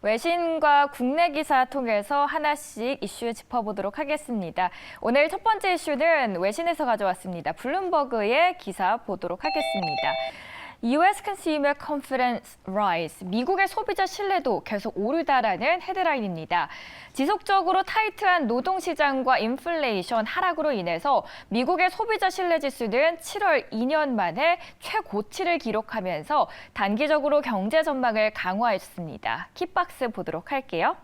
외신과 국내 기사 통해서 하나씩 이슈 짚어보도록 하겠습니다. 오늘 첫 번째 이슈는 외신에서 가져왔습니다. 블룸버그의 기사 보도록 하겠습니다. US Consumer Confidence Rise, 미국의 소비자 신뢰도 계속 오르다라는 헤드라인입니다. 지속적으로 타이트한 노동시장과 인플레이션 하락으로 인해서 미국의 소비자 신뢰 지수는 7월 2년 만에 최고치를 기록하면서 단기적으로 경제 전망을 강화했습니다. 킥박스 보도록 할게요.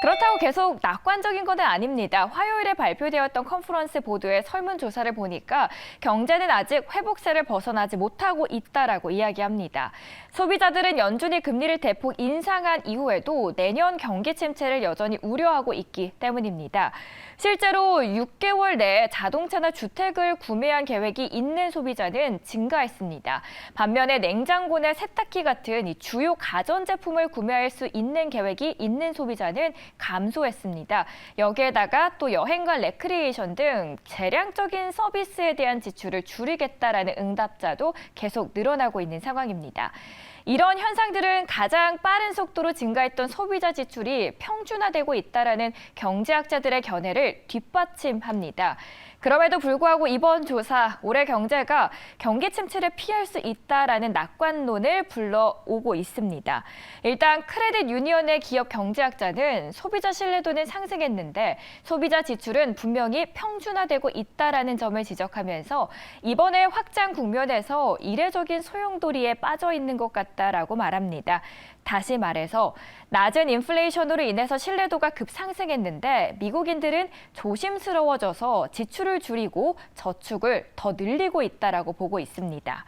그렇다고 계속 낙관적인 건 아닙니다. 화요일에 발표되었던 컨퍼런스 보도의 설문조사를 보니까 경제는 아직 회복세를 벗어나지 못하고 있다라고 이야기합니다. 소비자들은 연준이 금리를 대폭 인상한 이후에도 내년 경기 침체를 여전히 우려하고 있기 때문입니다. 실제로 6개월 내에 자동차나 주택을 구매한 계획이 있는 소비자는 증가했습니다. 반면에 냉장고나 세탁기 같은 이 주요 가전제품을 구매할 수 있는 계획이 있는 소비자는 감소했습니다. 여기에다가 또 여행과 레크리에이션 등 재량적인 서비스에 대한 지출을 줄이겠다라는 응답자도 계속 늘어나고 있는 상황입니다. 이런 현상들은 가장 빠른 속도로 증가했던 소비자 지출이 평준화되고 있다라는 경제학자들의 견해를 뒷받침합니다. 그럼에도 불구하고 이번 조사, 올해 경제가 경기 침체를 피할 수 있다라는 낙관론을 불러오고 있습니다. 일단 크레딧 유니언의 기업 경제학자는 소비자 신뢰도는 상승했는데 소비자 지출은 분명히 평준화되고 있다라는 점을 지적하면서 이번에 확장 국면에서 이례적인 소용돌이에 빠져 있는 것 같다라고 말합니다. 다시 말해서 낮은 인플레이션으로 인해서 신뢰도가 급상승했는데 미국인들은 조심스러워져서 지출을 줄이고 저축을 더 늘리고 있다라고 보고 있습니다.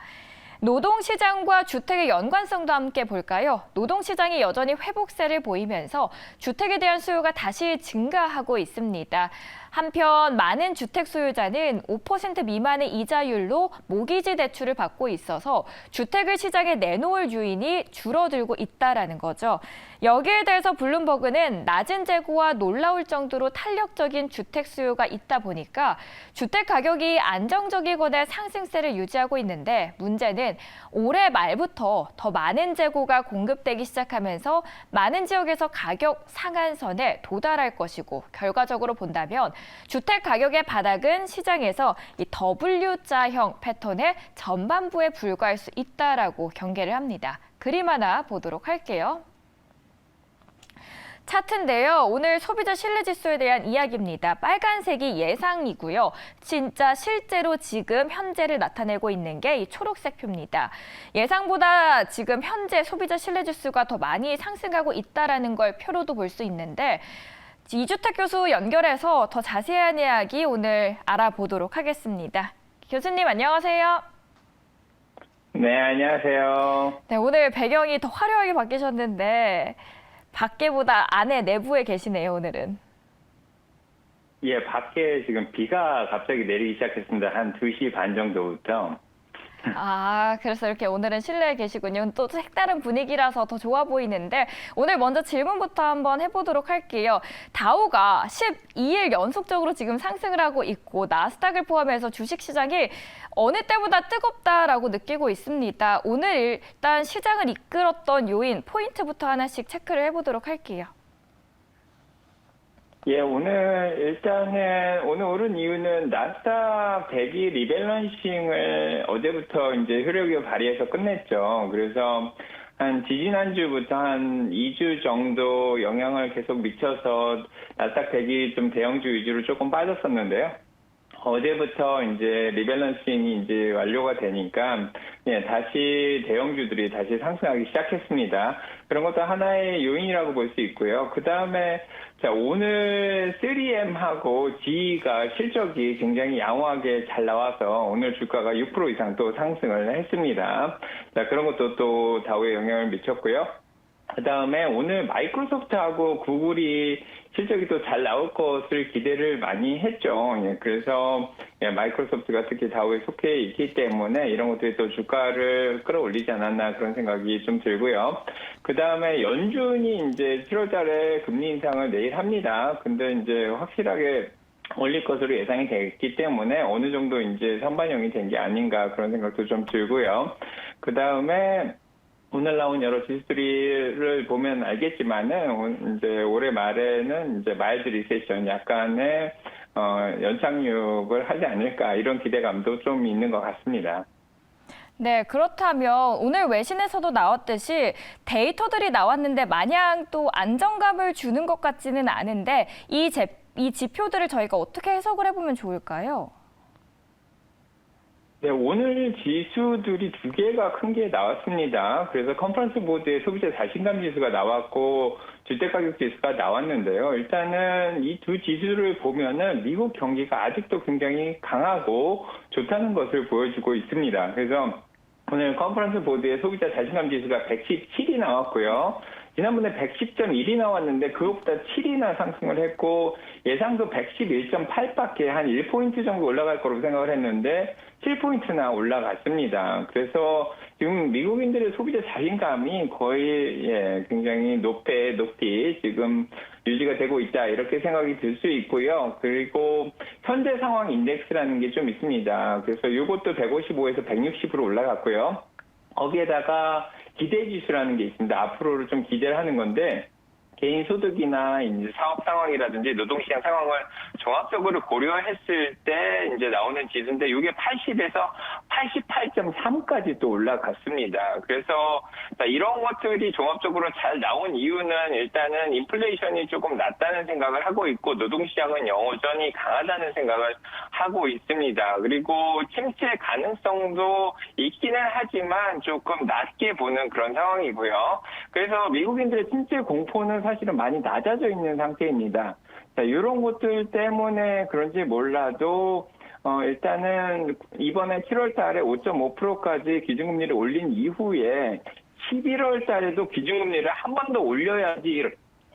노동시장과 주택의 연관성도 함께 볼까요? 노동시장이 여전히 회복세를 보이면서 주택에 대한 수요가 다시 증가하고 있습니다. 한편 많은 주택 소유자는 5% 미만의 이자율로 모기지 대출을 받고 있어서 주택을 시장에 내놓을 유인이 줄어들고 있다라는 거죠. 여기에 대해서 블룸버그는 낮은 재고와 놀라울 정도로 탄력적인 주택 수요가 있다 보니까 주택 가격이 안정적이거나 상승세를 유지하고 있는데 문제는 올해 말부터 더 많은 재고가 공급되기 시작하면서 많은 지역에서 가격 상한선에 도달할 것이고 결과적으로 본다면 주택 가격의 바닥은 시장에서 이 W자형 패턴의 전반부에 불과할 수 있다라고 경계를 합니다. 그림 하나 보도록 할게요. 차트인데요. 오늘 소비자 신뢰지수에 대한 이야기입니다. 빨간색이 예상이고요. 진짜 실제로 지금 현재를 나타내고 있는 게 이 초록색 표입니다. 예상보다 지금 현재 소비자 신뢰지수가 더 많이 상승하고 있다는 걸 표로도 볼 수 있는데 이주택 교수 연결해서 더 자세한 이야기 오늘 알아보도록 하겠습니다. 교수님 안녕하세요. 네, 안녕하세요. 네, 오늘 배경이 더 화려하게 바뀌셨는데 밖에보다 안에 내부에 계시네요, 오늘은. 예, 밖에 지금 비가 갑자기 내리기 시작했습니다. 한 2시 반 정도부터. 아, 그래서 이렇게 오늘은 실내에 계시군요. 또 색다른 분위기라서 더 좋아 보이는데 오늘 먼저 질문부터 한번 해보도록 할게요. 다우가 12일 연속적으로 지금 상승을 하고 있고 나스닥을 포함해서 주식시장이 어느 때보다 뜨겁다라고 느끼고 있습니다. 오늘 일단 시장을 이끌었던 요인, 포인트부터 하나씩 체크를 해보도록 할게요. 예, 오늘 오른 이유는 나스닥 100이 리밸런싱을 어제부터 이제 효력을 발휘해서 끝냈죠. 그래서 지지난주부터 한 2주 정도 영향을 계속 미쳐서 나스닥 100이 좀 대형주 위주로 조금 빠졌었는데요. 어제부터 이제 리밸런싱이 이제 완료가 되니까 예, 다시 대형주들이 다시 상승하기 시작했습니다. 그런 것도 하나의 요인이라고 볼 수 있고요. 그 다음에 오늘 3M하고 GE가 실적이 굉장히 양호하게 잘 나와서 오늘 주가가 6% 이상 또 상승을 했습니다. 자, 그런 것도 또 다우에 영향을 미쳤고요. 그 다음에 오늘 마이크로소프트하고 구글이 실적이 또 잘 나올 것을 기대를 많이 했죠. 예, 그래서 마이크로소프트가 특히 다우에 속해 있기 때문에 이런 것들이 또 주가를 끌어올리지 않았나 그런 생각이 좀 들고요. 그 다음에 연준이 이제 7월 달에 금리 인상을 내일 합니다. 근데 이제 확실하게 올릴 것으로 예상이 됐기 때문에 어느 정도 이제 선반영이 된 게 아닌가 그런 생각도 좀 들고요. 그 다음에 오늘 나온 여러 지수들을 보면 알겠지만은 이제 올해 말에는 이제 마일드 리세션 약간의 연착륙을 하지 않을까 이런 기대감도 좀 있는 것 같습니다. 네, 그렇다면 오늘 외신에서도 나왔듯이 데이터들이 나왔는데 마냥 또 안정감을 주는 것 같지는 않은데 이 지표들을 저희가 어떻게 해석을 해보면 좋을까요? 네, 오늘 지수들이 두 개가 큰 게 나왔습니다. 그래서 컨퍼런스 보드에 소비자 자신감 지수가 나왔고 주택가격 지수가 나왔는데요. 일단은 이 두 지수를 보면은 미국 경기가 아직도 굉장히 강하고 좋다는 것을 보여주고 있습니다. 그래서 오늘 컨퍼런스 보드에 소비자 자신감 지수가 117이 나왔고요. 지난번에 110.1이 나왔는데 그것보다 7이나 상승을 했고 예상도 111.8밖에 한 1포인트 정도 올라갈 거라고 생각을 했는데 7포인트나 올라갔습니다. 그래서 지금 미국인들의 소비자 자신감이 거의 굉장히 높이 지금 유지가 되고 있다 이렇게 생각이 들 수 있고요. 그리고 현재 상황 인덱스라는 게 좀 있습니다. 그래서 이것도 155에서 160으로 올라갔고요. 거기에다가 기대 지수라는 게 있습니다. 앞으로를 좀 기대를 하는 건데 개인 소득이나 이제 사업 상황이라든지 노동시장 상황을 종합적으로 고려했을 때 이제 나오는 지수인데 이게 80에서 88.3까지 또 올라갔습니다. 그래서 이런 것들이 종합적으로 잘 나온 이유는 일단은 인플레이션이 조금 낮다는 생각을 하고 있고 노동시장은 여전히 강하다는 생각을 하고 있습니다. 그리고 침체 가능성도 있기는 하지만 조금 낮게 보는 그런 상황이고요. 그래서 미국인들의 침체 공포는 사실은 많이 낮아져 있는 상태입니다. 자, 이런 것들 때문에 그런지 몰라도 일단은 이번에 7월 달에 5.5%까지 기준금리를 올린 이후에 11월 달에도 기준금리를 한 번 더 올려야지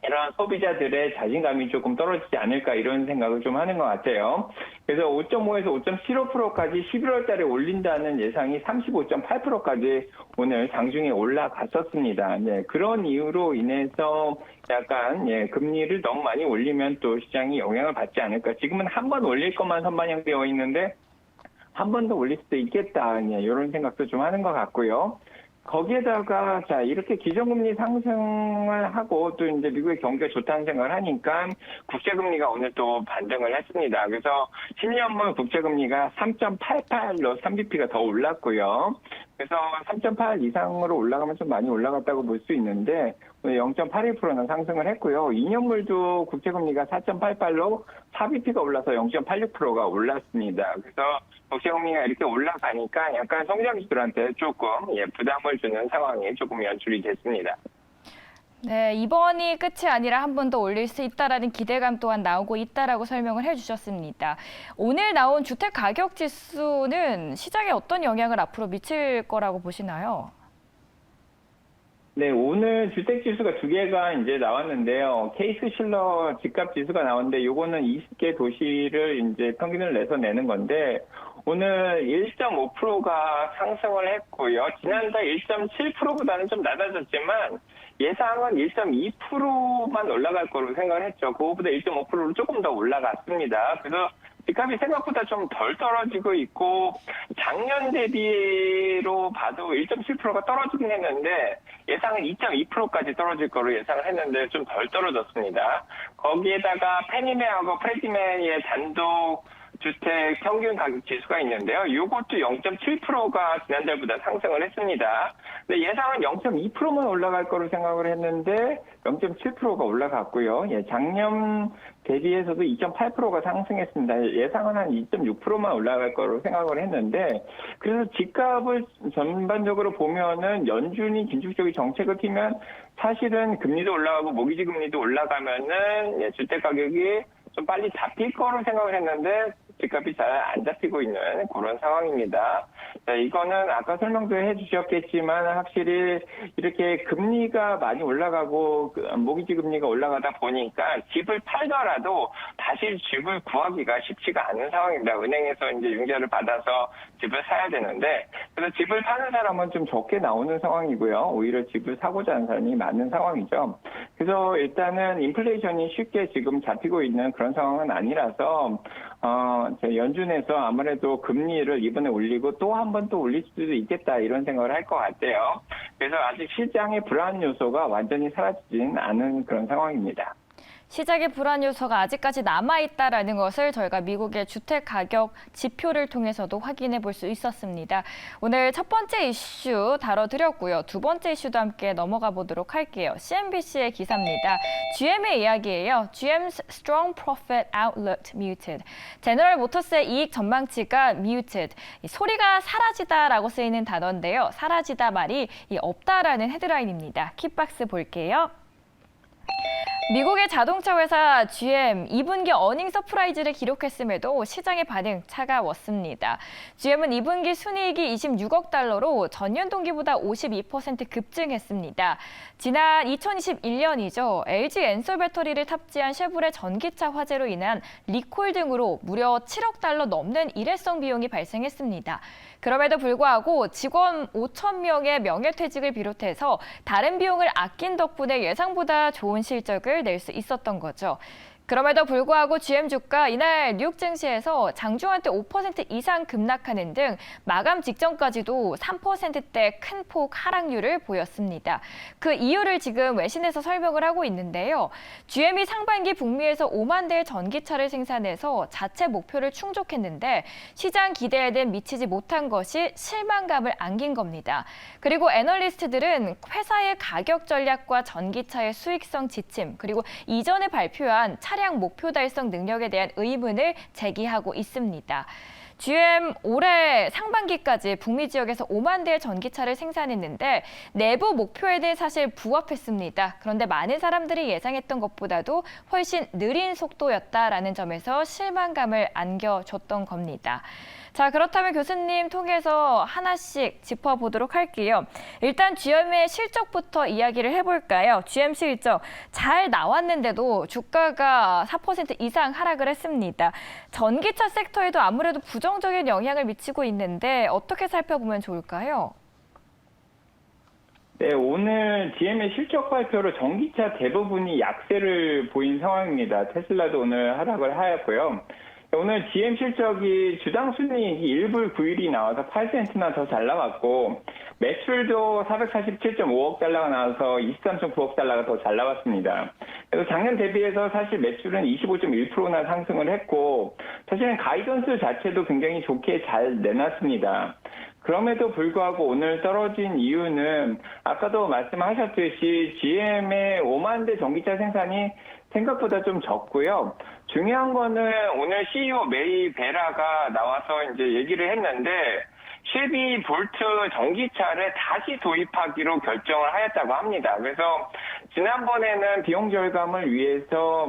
이런 소비자들의 자신감이 조금 떨어지지 않을까 이런 생각을 좀 하는 것 같아요. 그래서 5.5에서 5.75%까지 11월 달에 올린다는 예상이 35.8%까지 오늘 장중에 올라갔었습니다. 네, 그런 이유로 인해서 약간 금리를 너무 많이 올리면 또 시장이 영향을 받지 않을까. 지금은 한 번 올릴 것만 선반영되어 있는데 한 번 더 올릴 수도 있겠다. 이런 생각도 좀 하는 것 같고요. 거기에다가 자 이렇게 기준금리 상승을 하고 또 이제 미국의 경기가 좋다는 생각을 하니까 국채금리가 오늘 또 반등을 했습니다. 그래서 10년물 국채금리가 3.88로 3bp가 더 올랐고요. 그래서 3.8 이상으로 올라가면 좀 많이 올라갔다고 볼 수 있는데 오늘 0.81%는 상승을 했고요. 2년물도 국채금리가 4.88로 4bp가 올라서 0.86%가 올랐습니다. 그래서 국채금리가 이렇게 올라가니까 약간 성장주들한테 조금 부담을 주는 상황이 조금 연출이 됐습니다. 네, 이번이 끝이 아니라 한 번 더 올릴 수 있다라는 기대감 또한 나오고 있다라고 설명을 해주셨습니다. 오늘 나온 주택 가격 지수는 시장에 어떤 영향을 앞으로 미칠 거라고 보시나요? 네, 오늘 주택 지수가 두 개가 이제 나왔는데요. 케이스 실러 집값 지수가 나왔는데 요거는 20개 도시를 이제 평균을 내서 내는 건데 오늘 1.5%가 상승을 했고요. 지난달 1.7%보다는 좀 낮아졌지만 예상은 1.2%만 올라갈 거로 생각을 했죠. 그거보다 1.5%로 조금 더 올라갔습니다. 그래서 집값이 생각보다 좀 덜 떨어지고 있고 작년 대비로 봐도 1.7%가 떨어지긴 했는데 예상은 2.2%까지 떨어질 거로 예상을 했는데 좀 덜 떨어졌습니다. 거기에다가 페니메하고 프레디메의 단독 주택 평균 가격 지수가 있는데요. 이것도 0.7%가 지난달보다 상승을 했습니다. 근데 예상은 0.2%만 올라갈 거로 생각을 했는데 0.7%가 올라갔고요. 작년 대비해서도 2.8%가 상승했습니다. 예상은 한 2.6%만 올라갈 거로 생각을 했는데 그래서 집값을 전반적으로 보면은 연준이 긴축적인 정책을 피면 사실은 금리도 올라가고 모기지 금리도 올라가면은 주택 가격이 좀 빨리 잡힐 거로 생각을 했는데 집값이 잘 안 잡히고 있는 그런 상황입니다. 자, 이거는 아까 설명도 해주셨겠지만 확실히 이렇게 금리가 많이 올라가고 모기지 금리가 올라가다 보니까 집을 팔더라도 다시 집을 구하기가 쉽지가 않은 상황입니다. 은행에서 이제 융자를 받아서 집을 사야 되는데 그래서 집을 파는 사람은 좀 적게 나오는 상황이고요. 오히려 집을 사고자 하는 사람이 많은 상황이죠. 그래서 일단은 인플레이션이 쉽게 지금 잡히고 있는 그런 상황은 아니라서 연준에서 아무래도 금리를 이번에 올리고 또 한 번 또 올릴 수도 있겠다 이런 생각을 할 것 같아요. 그래서 아직 시장의 불안 요소가 완전히 사라지진 않은 그런 상황입니다. 시장의 불안 요소가 아직까지 남아있다라는 것을 저희가 미국의 주택 가격 지표를 통해서도 확인해 볼 수 있었습니다. 오늘 첫 번째 이슈 다뤄드렸고요. 두 번째 이슈도 함께 넘어가 보도록 할게요. CNBC의 기사입니다. GM의 이야기예요. GM's strong profit outlook muted. 제너럴 모터스의 이익 전망치가 muted. 이 소리가 사라지다라고 쓰이는 단어인데요. 사라지다 말이 없다라는 헤드라인입니다. 킥박스 볼게요. 미국의 자동차 회사 GM 2분기 어닝 서프라이즈를 기록했음에도 시장의 반응 차가웠습니다. GM은 2분기 순이익이 26억 달러로 전년 동기보다 52% 급증했습니다. 지난 2021년이죠. LG 엔솔 배터리를 탑재한 쉐보레 전기차 화재로 인한 리콜 등으로 무려 7억 달러 넘는 일회성 비용이 발생했습니다. 그럼에도 불구하고 직원 5천 명의 명예퇴직을 비롯해서 다른 비용을 아낀 덕분에 예상보다 좋은 실적을 낼 수 있었던 거죠. 그럼에도 불구하고 GM 주가 이날 뉴욕 증시에서 장중한테 5% 이상 급락하는 등 마감 직전까지도 3%대 큰 폭 하락률을 보였습니다. 그 이유를 지금 외신에서 설명을 하고 있는데요. GM이 상반기 북미에서 5만 대의 전기차를 생산해서 자체 목표를 충족했는데 시장 기대에는 미치지 못한 것이 실망감을 안긴 겁니다. 그리고 애널리스트들은 회사의 가격 전략과 전기차의 수익성 지침, 그리고 이전에 발표한 차량 목표 달성 능력에 대한 의문을 제기하고 있습니다. GM 올해 상반기까지 북미 지역에서 5만 대의 전기차를 생산했는데 내부 목표에는 사실 부합했습니다. 그런데 많은 사람들이 예상했던 것보다도 훨씬 느린 속도였다라는 점에서 실망감을 안겨줬던 겁니다. 자, 그렇다면 교수님 통해서 하나씩 짚어보도록 할게요. 일단 GM의 실적부터 이야기를 해볼까요? GM 실적 잘 나왔는데도 주가가 4% 이상 하락을 했습니다. 전기차 섹터에도 아무래도 부정적인 영향을 미치고 있는데 어떻게 살펴보면 좋을까요? 네, 오늘 GM의 실적 발표로 전기차 대부분이 약세를 보인 상황입니다. 테슬라도 오늘 하락을 하였고요. 오늘 GM 실적이 주당 순이익이 1불 9일이 나와서 8센트나 더 잘 나왔고 매출도 447.5억 달러가 나와서 23.9억 달러가 더 잘 나왔습니다. 그래서 작년 대비해서 사실 매출은 25.1%나 상승을 했고 사실은 가이던스 자체도 굉장히 좋게 잘 내놨습니다. 그럼에도 불구하고 오늘 떨어진 이유는 아까도 말씀하셨듯이 GM의 5만 대 전기차 생산이 생각보다 좀 적고요. 중요한 거는 오늘 CEO 메이 베라가 나와서 이제 얘기를 했는데 12V 전기차를 다시 도입하기로 결정을 하였다고 합니다. 그래서 지난번에는 비용 절감을 위해서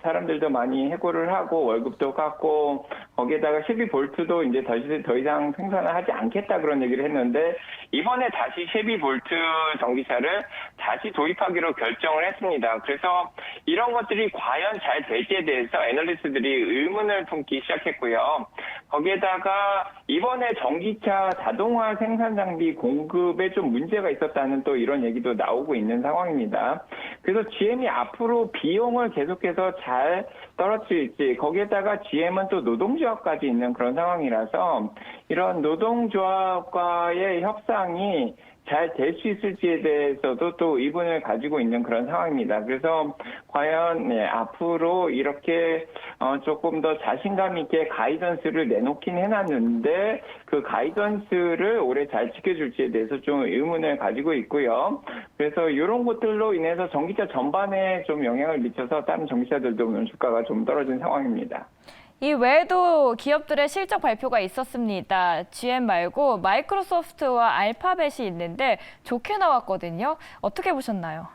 사람들도 많이 해고를 하고 월급도 깎고 거기에다가 12V도 이제 더 이상 생산을 하지 않겠다 그런 얘기를 했는데 이번에 다시 12V 전기차를 다시 도입하기로 결정을 했습니다. 그래서 이런 것들이 과연 잘 될지에 대해서 애널리스트들이 의문을 품기 시작했고요. 거기에다가 이번에 전기차 자동화 생산 장비 공급에 좀 문제가 있었다는 또 이런 얘기도 나오고 있는 상황입니다. 그래서 GM이 앞으로 비용을 계속해서 잘 떨어뜨릴지 거기에다가 GM은 또 노동조합까지 있는 그런 상황이라서 이런 노동조합과의 협상이 잘 될 수 있을지에 대해서도 또 의문을 가지고 있는 그런 상황입니다. 그래서 과연 앞으로 이렇게 조금 더 자신감 있게 가이던스를 내놓긴 해놨는데 그 가이던스를 올해 잘 지켜줄지에 대해서 좀 의문을 가지고 있고요. 그래서 이런 것들로 인해서 전기차 전반에 좀 영향을 미쳐서 다른 전기차들도 오늘 주가가 좀 떨어진 상황입니다. 이 외에도 기업들의 실적 발표가 있었습니다. GM 말고 마이크로소프트와 알파벳이 있는데 좋게 나왔거든요. 어떻게 보셨나요?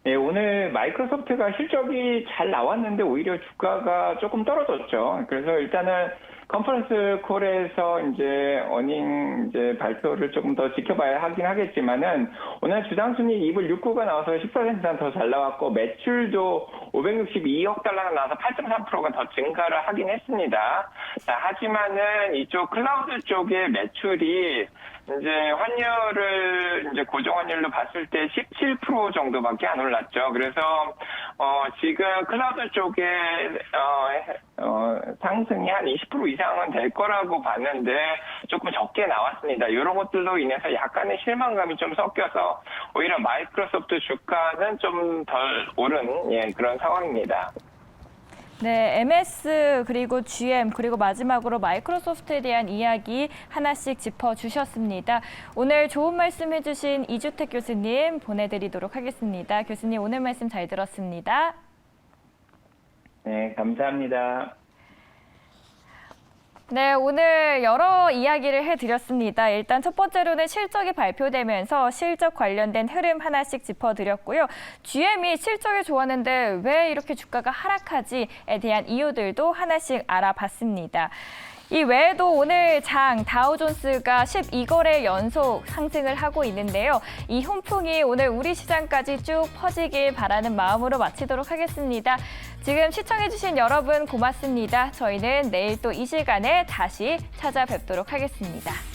네, 오늘 마이크로소프트가 실적이 잘 나왔는데 오히려 주가가 조금 떨어졌죠. 그래서 일단은 컨퍼런스 콜에서 이제 어닝 발표를 조금 더 지켜봐야 하긴 하겠지만은 오늘 주당 순이익 2불 6구가 나와서 10%나 더 잘 나왔고 매출도 562억 달러가 나와서 8.3%가 더 증가를 하긴 했습니다. 자, 하지만은 이쪽 클라우드 쪽의 매출이 이제 환율을 이제 고정 환율로 봤을 때 17% 정도밖에 안 올랐죠. 그래서 지금 클라우드 쪽에 상승이 한 20% 이상은 될 거라고 봤는데 조금 적게 나왔습니다. 이런 것들로 인해서 약간의 실망감이 좀 섞여서 오히려 마이크로소프트 주가는 좀 덜 오른 그런 상황입니다. 네, MS 그리고 GM 그리고 마지막으로 마이크로소프트에 대한 이야기 하나씩 짚어주셨습니다. 오늘 좋은 말씀 해주신 이주택 교수님 보내드리도록 하겠습니다. 교수님 오늘 말씀 잘 들었습니다. 네, 감사합니다. 네, 오늘 여러 이야기를 해드렸습니다. 일단 첫 번째로는 실적이 발표되면서 실적 관련된 흐름 하나씩 짚어드렸고요. GM이 실적이 좋았는데 왜 이렇게 주가가 하락하지에 대한 이유들도 하나씩 알아봤습니다. 이 외에도 오늘 장 다우존스가 12거래 연속 상승을 하고 있는데요. 이 훈풍이 오늘 우리 시장까지 쭉 퍼지길 바라는 마음으로 마치도록 하겠습니다. 지금 시청해주신 여러분 고맙습니다. 저희는 내일 또 이 시간에 다시 찾아뵙도록 하겠습니다.